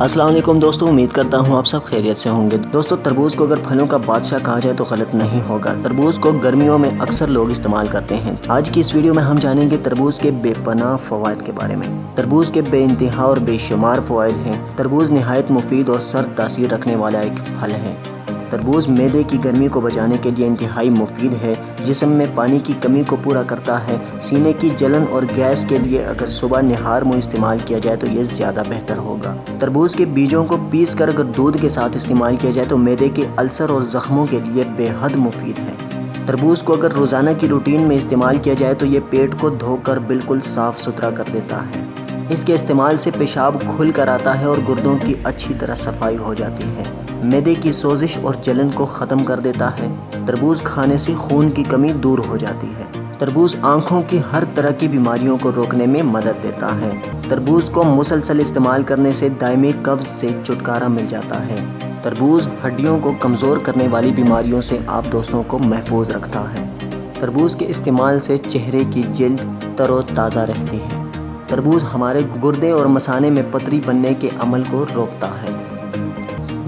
السلام علیکم دوستو، امید کرتا ہوں آپ سب خیریت سے ہوں گے۔ دوستو، تربوز کو اگر پھلوں کا بادشاہ کہا جائے تو غلط نہیں ہوگا۔ تربوز کو گرمیوں میں اکثر لوگ استعمال کرتے ہیں۔ آج کی اس ویڈیو میں ہم جانیں گے تربوز کے بے پناہ فوائد کے بارے میں۔ تربوز کے بے انتہا اور بے شمار فوائد ہیں۔ تربوز نہایت مفید اور سرد تاثیر رکھنے والا ایک پھل ہے۔ تربوز معدے کی گرمی کو بچانے کے لیے انتہائی مفید ہے، جسم میں پانی کی کمی کو پورا کرتا ہے۔ سینے کی جلن اور گیس کے لیے اگر صبح نہار منہ استعمال کیا جائے تو یہ زیادہ بہتر ہوگا۔ تربوز کے بیجوں کو پیس کر اگر دودھ کے ساتھ استعمال کیا جائے تو معدے کے السر اور زخموں کے لیے بے حد مفید ہے۔ تربوز کو اگر روزانہ کی روٹین میں استعمال کیا جائے تو یہ پیٹ کو دھو کر بالکل صاف ستھرا کر دیتا ہے۔ اس کے استعمال سے پیشاب کھل کر آتا ہے اور گردوں کی اچھی طرح صفائی ہو جاتی ہے۔ معدے کی سوزش اور جلن کو ختم کر دیتا ہے۔ تربوز کھانے سے خون کی کمی دور ہو جاتی ہے۔ تربوز آنکھوں کی ہر طرح کی بیماریوں کو روکنے میں مدد دیتا ہے۔ تربوز کو مسلسل استعمال کرنے سے دائمی قبض سے چھٹکارا مل جاتا ہے۔ تربوز ہڈیوں کو کمزور کرنے والی بیماریوں سے آپ دوستوں کو محفوظ رکھتا ہے۔ تربوز کے استعمال سے چہرے کی جلد تر و تازہ رہتی ہے۔ تربوز ہمارے گردے اور مثانے میں پتری بننے کے عمل کو روکتا ہے۔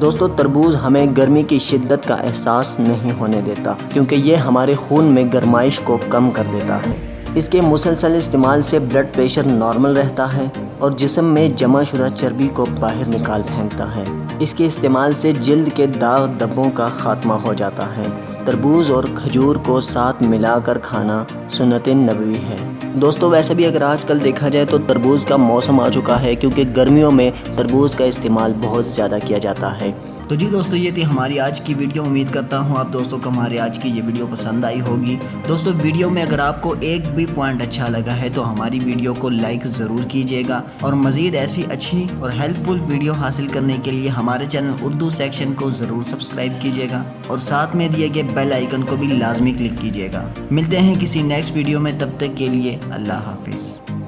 دوستو، تربوز ہمیں گرمی کی شدت کا احساس نہیں ہونے دیتا، کیونکہ یہ ہمارے خون میں گرمائش کو کم کر دیتا ہے۔ اس کے مسلسل استعمال سے بلڈ پریشر نارمل رہتا ہے اور جسم میں جمع شدہ چربی کو باہر نکال پھینکتا ہے۔ اس کے استعمال سے جلد کے داغ دھبوں کا خاتمہ ہو جاتا ہے۔ تربوز اور کھجور کو ساتھ ملا کر کھانا سنت نبوی ہے۔ دوستو، ویسے بھی اگر آج کل دیکھا جائے تو تربوز کا موسم آ چکا ہے، کیونکہ گرمیوں میں تربوز کا استعمال بہت زیادہ کیا جاتا ہے۔ تو جی دوستو، یہ تھی ہماری آج کی ویڈیو۔ امید کرتا ہوں آپ دوستوں کو ہماری آج کی یہ ویڈیو پسند آئی ہوگی۔ دوستو، ویڈیو میں اگر آپ کو ایک بھی پوائنٹ اچھا لگا ہے تو ہماری ویڈیو کو لائک ضرور کیجیے گا، اور مزید ایسی اچھی اور ہیلپ فل ویڈیو حاصل کرنے کے لیے ہمارے چینل اردو سیکشن کو ضرور سبسکرائب کیجیے گا، اور ساتھ میں دیے گئے بیل آئیکن کو بھی لازمی کلک کیجیے گا۔ ملتے ہیں کسی نیکسٹ ویڈیو میں، تب تک کے لیے اللہ حافظ۔